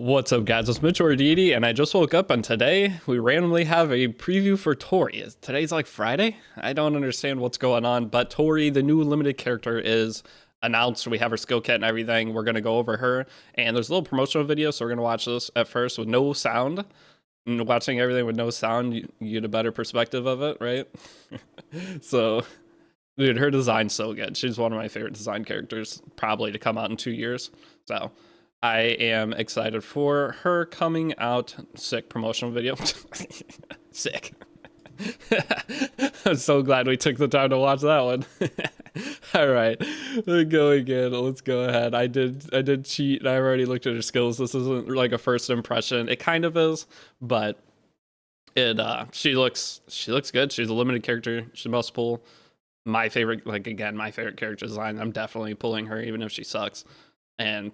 What's up, guys? It's Mitch or Deity, and I just woke up, and today we randomly have a preview for Tori. Today's like Friday? I don't understand what's going on, but Tori, the new limited character, is announced. We have her skill kit and everything. We're going to go over her, and there's a little promotional video, so we're going to watch this at first with no sound. And watching everything with no sound, you get a better perspective of it, right? So, dude, her design's so good. She's one of my favorite design characters, probably to come out in 2 years. So I am excited for her coming out. Sick promotional video. Sick. I'm so glad we took the time to watch that one. All right, we're going in. Let's go ahead. I did cheat, and I already looked at her skills. This isn't like a first impression. It kind of is, but she looks good. She's a limited character. She must pull. My favorite, like, again, my favorite character design. I'm definitely pulling her, even if she sucks. And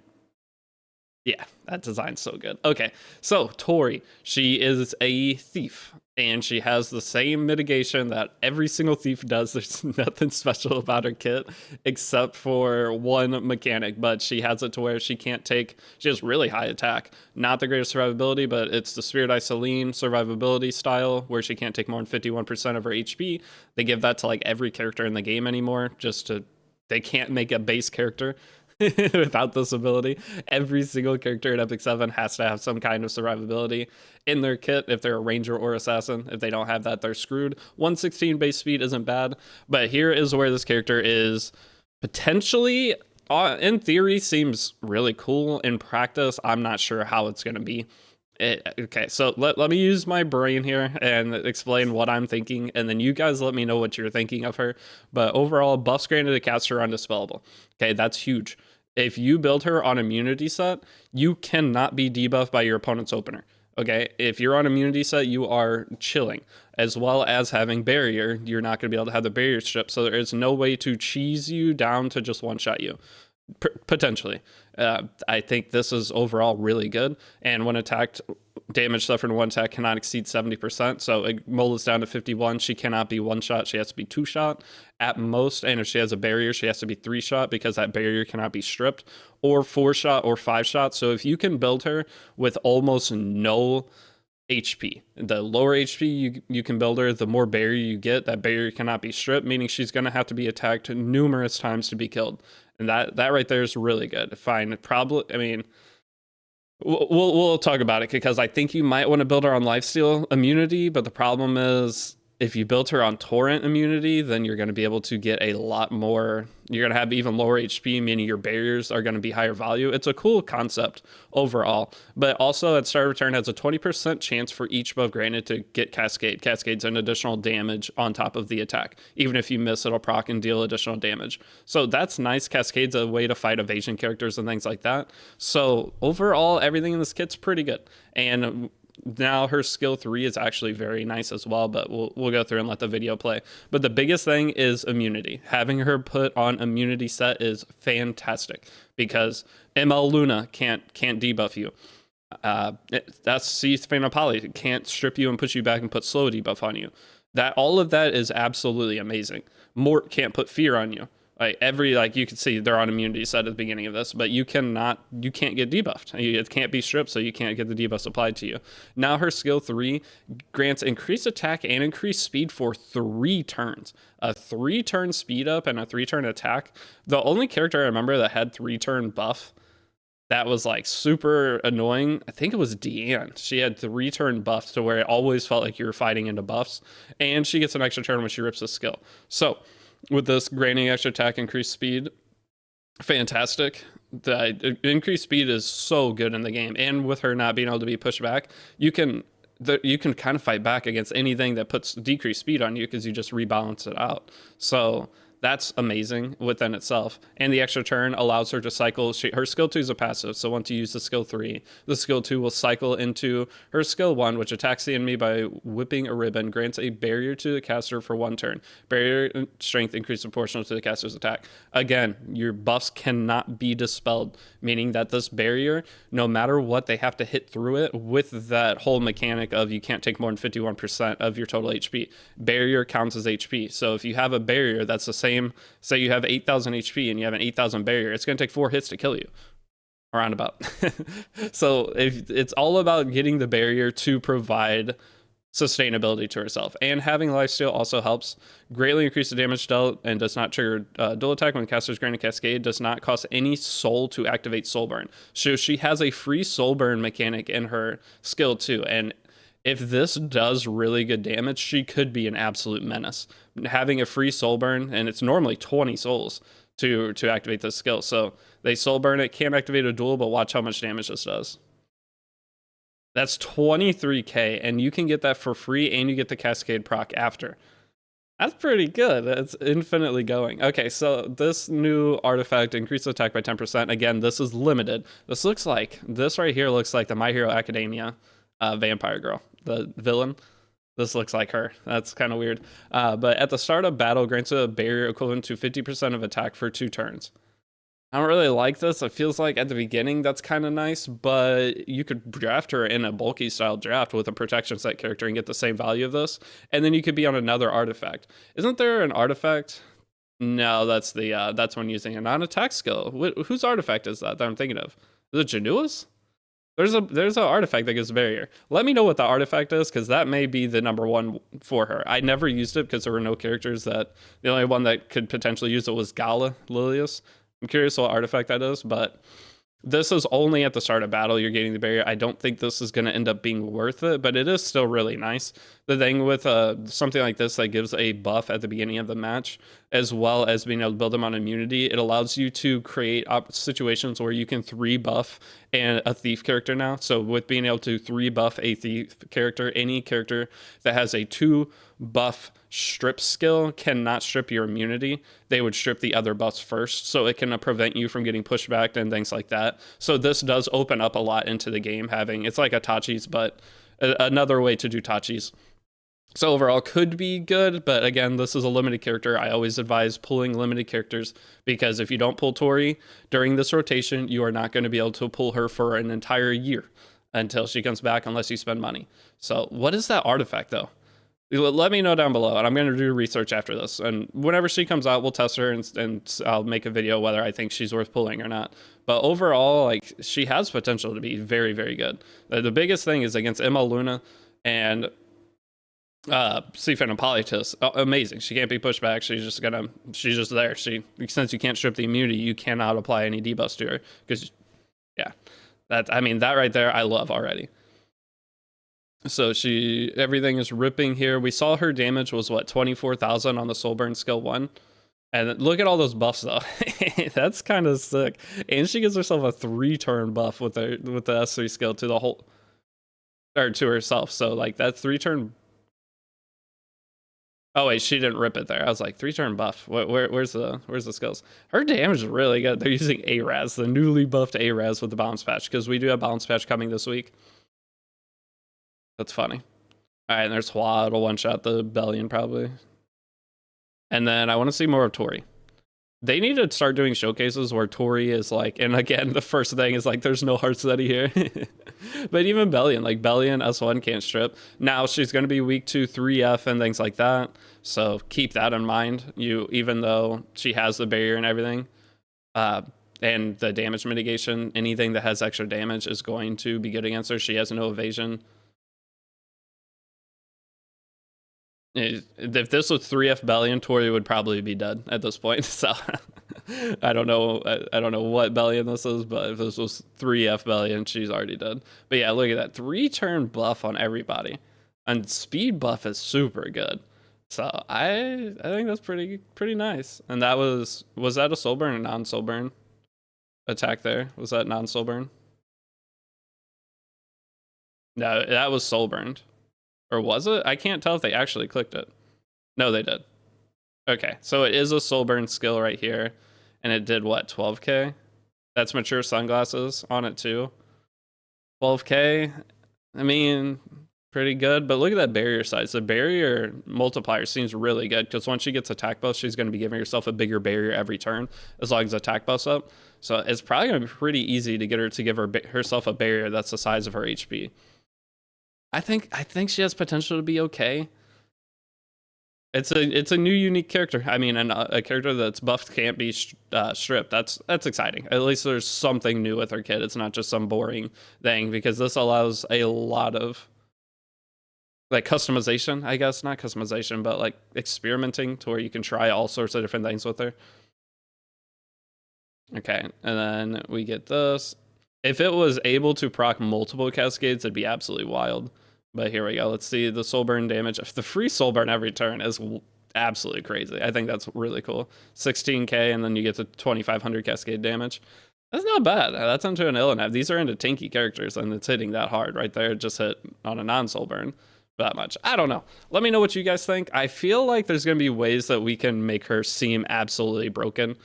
yeah, that design's so good. Okay, so Tori, she is a thief, and she has the same mitigation that every single thief does. There's nothing special about her kit except for one mechanic, but she has it to where she has really high attack. Not the greatest survivability, but it's the Spirit Eye Celine survivability style, where she can't take more than 51% of her HP. They give that to like every character in the game anymore, they can't make a base character without this ability. Every single character in Epic 7 has to have some kind of survivability in their kit if they're a ranger or assassin. If they don't have that, they're screwed. 116 base speed isn't bad, but here is where this character is potentially, in theory, seems really cool. In practice, I'm not sure how it's going to be. Okay, so let me use my brain here and explain what I'm thinking, and then you guys let me know what you're thinking of her. But overall, buffs granted to caster are undispellable. Okay, that's huge. If you build her on immunity set, you cannot be debuffed by your opponent's opener. Okay, if you're on immunity set, you are chilling. As well as having barrier, you're not going to be able to have the barrier strip, so there is no way to cheese you down to just one-shot you. Potentially. I think this is overall really good, and when attacked, damage suffered in one attack cannot exceed 70%, so it molds down to 51. She cannot be one shot, she has to be two shot at most, and if she has a barrier, she has to be three shot, because that barrier cannot be stripped, or four shot or five shot. So if you can build her with almost no HP, the lower HP you can build her, the more barrier you get. That barrier cannot be stripped, meaning she's going to have to be attacked numerous times to be killed, and that right there is really good. Fine, probably. I mean, we'll talk about it, because I think you might want to build her on lifesteal immunity, but the problem is, if you build her on torrent immunity, then you're going to be able to get a lot more. You're going to have even lower HP, meaning your barriers are going to be higher value. It's a cool concept overall, but also at start of turn has a 20% chance for each buff granted to get Cascade. Cascade's an additional damage on top of the attack. Even if you miss, it'll proc and deal additional damage. So that's nice. Cascade's a way to fight evasion characters and things like that. So overall, everything in this kit's pretty good. And now her skill 3 is actually very nice as well, but we'll go through and let the video play. But the biggest thing is immunity. Having her put on immunity set is fantastic, because ML Luna can't debuff you. That's C Phantom Poly can't strip you and push you back and put slow debuff on you. All of that is absolutely amazing. Mort can't put fear on you. Like you can see they're on immunity set at the beginning of this, but you can't get debuffed. It can't be stripped, so you can't get the debuffs applied to you. Now her skill 3 grants increased attack and increased speed for 3 turns. A 3-turn speed up and a 3-turn attack. The only character I remember that had 3-turn buff that was like super annoying, I think it was Deanne. She had 3-turn buffs to where it always felt like you were fighting into buffs, and she gets an extra turn when she rips a skill. So with this granting extra attack, increased speed, fantastic. The increased speed is so good in the game, and with her not being able to be pushed back, you can kind of fight back against anything that puts decreased speed on you, because you just rebalance it out. So that's amazing within itself. And the extra turn allows her to cycle. Her skill 2 is a passive, so once you use the skill 3, the skill 2 will cycle into her skill 1, which attacks the enemy by whipping a ribbon, grants a barrier to the caster for 1 turn. Barrier strength increased proportional to the caster's attack. Again, your buffs cannot be dispelled, meaning that this barrier, no matter what, they have to hit through it, with that whole mechanic of you can't take more than 51% of your total HP. Barrier counts as HP. So if you have a barrier that's the same, say you have 8,000 HP and you have an 8,000 barrier, it's going to take 4 hits to kill you. Roundabout. So if it's all about getting the barrier to provide sustainability to herself, and having lifesteal also helps greatly increase the damage dealt and does not trigger dual attack when casters grant a cascade, does not cost any soul to activate soul burn. So she has a free soul burn mechanic in her skill too, and if this does really good damage, she could be an absolute menace. Having a free soul burn, and it's normally 20 souls to activate this skill, so they soul burn it, can't activate a duel, but watch how much damage this does. That's 23k, and you can get that for free, and you get the Cascade proc after. That's pretty good. It's infinitely going. Okay, so this new artifact increases attack by 10%. Again, this is limited. This right here looks like the My Hero Academia vampire girl, the villain. This looks like her. That's kind of weird. But at the start of battle, grants a barrier equivalent to 50% of attack for 2 turns. I don't really like this. It feels like at the beginning that's kind of nice, but you could draft her in a bulky style draft with a protection set character and get the same value of this, and then you could be on another artifact. Isn't there an artifact? No, that's when using a non-attack skill. Whose artifact is that I'm thinking of? Is it Janua's? There's an artifact that gives barrier. Let me know what the artifact is, because that may be the number one for her. I never used it because there were no characters that. The only one that could potentially use it was Gala Lilius. I'm curious what artifact that is, but this is only at the start of battle you're getting the barrier. I don't think this is going to end up being worth it, but it is still really nice. The thing with something like this that gives a buff at the beginning of the match, as well as being able to build them on immunity, it allows you to create situations where you can 3-buff a thief character now. So with being able to 3-buff a thief character, any character that has a 2-buff strip skill cannot strip your immunity. They would strip the other buffs first, so it can prevent you from getting pushed back and things like that. So this does open up a lot into the game, it's like a Tachi's, but another way to do Tachi's. So overall could be good, but again, this is a limited character. I always advise pulling limited characters, because if you don't pull Tori during this rotation, you are not going to be able to pull her for an entire year until she comes back, unless you spend money. So what is that artifact though? Let me know down below, and I'm going to do research after this. And whenever she comes out, we'll test her, and I'll make a video whether I think she's worth pulling or not. But overall, like, she has potential to be very, very good. The biggest thing is against Emma Luna and Seafin and Polytus. Amazing. She can't be pushed back. She's just there. Since you can't strip the immunity, you cannot apply any debuffs to her. Because, yeah, that right there, I love already. So everything is ripping here. We saw her damage was what, 24,000 on the Soulburn skill 1. And look at all those buffs though. That's kind of sick. And she gives herself a 3-turn buff with the S3 skill to the whole, or to herself. So like that 3-turn. Oh wait, she didn't rip it there. I was like, 3-turn buff. Where's the skills? Her damage is really good. They're using ARAS, the newly buffed ARAS with the balance patch, because we do have balance patch coming this week. That's funny. All right, and there's Hua. It'll one-shot the Bellion probably. And then I want to see more of Tori. They need to start doing showcases where Tori is like, and again, the first thing is like, there's no Heart Steady here. But even Bellion, like Bellion S1 can't strip. Now she's going to be weak to 3F and things like that. So keep that in mind. Even though she has the barrier and everything, and the damage mitigation, anything that has extra damage is going to be good against her. She has no evasion. If this was 3F Bellion, Tori would probably be dead at this point. So I don't know what Bellion this is, but if this was 3F Bellion, she's already dead. But yeah, look at that 3-turn buff on everybody, and speed buff is super good. So I think that's pretty nice. And that was that a soul burn or non-soul burn attack there? Was that non-soul burn? No, that was soul burned. Or was it? I can't tell if they actually clicked it. No, they did. Okay, so it is a Soulburn skill right here. And it did what, 12k? That's mature sunglasses on it too. 12k, I mean, pretty good. But look at that barrier size. The barrier multiplier seems really good, because once she gets attack buffs, she's going to be giving herself a bigger barrier every turn, as long as attack buffs up. So it's probably going to be pretty easy to get her to give herself a barrier that's the size of her HP. I think she has potential to be okay. It's a new unique character. I mean, and a character that's buffed can't be stripped. That's exciting. At least there's something new with our kit. It's not just some boring thing, because this allows a lot of like customization, I guess. Not customization, but like experimenting to where you can try all sorts of different things with her. Okay, and then we get this. If it was able to proc multiple cascades, it'd be absolutely wild. But here we go. Let's see the soul burn damage. The free soul burn every turn is absolutely crazy. I think that's really cool. 16k, and then you get to 2500 cascade damage. That's not bad. That's into an Illinev. These are into tanky characters, and it's hitting that hard right there. It just hit on a non-soul burn that much. I don't know. Let me know what you guys think. I feel like there's going to be ways that we can make her seem absolutely broken.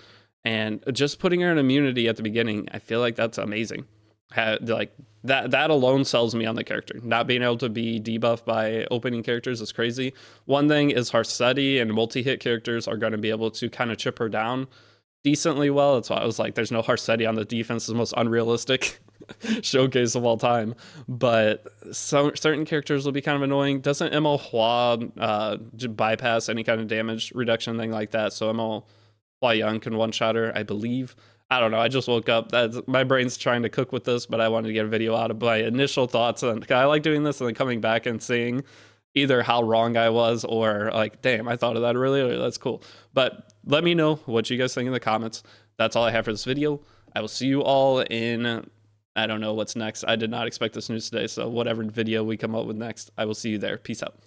And just putting her in immunity at the beginning, I feel like that's amazing. Like that alone sells me on the character. Not being able to be debuffed by opening characters is crazy. One thing is Harsetti and multi-hit characters are going to be able to kind of chip her down decently well. That's why I was like, there's no Harsetti on the defense. It's the most unrealistic showcase of all time. But certain characters will be kind of annoying. Doesn't ML Hua bypass any kind of damage reduction thing like that? So ML Hua Young can one-shot her, I believe. I don't know. I just woke up. My brain's trying to cook with this, but I wanted to get a video out of my initial thoughts. And I like doing this and then coming back and seeing either how wrong I was or like, damn, I thought of that really early. That's cool. But let me know what you guys think in the comments. That's all I have for this video. I will see you all in, I don't know what's next. I did not expect this news today. So whatever video we come up with next, I will see you there. Peace out.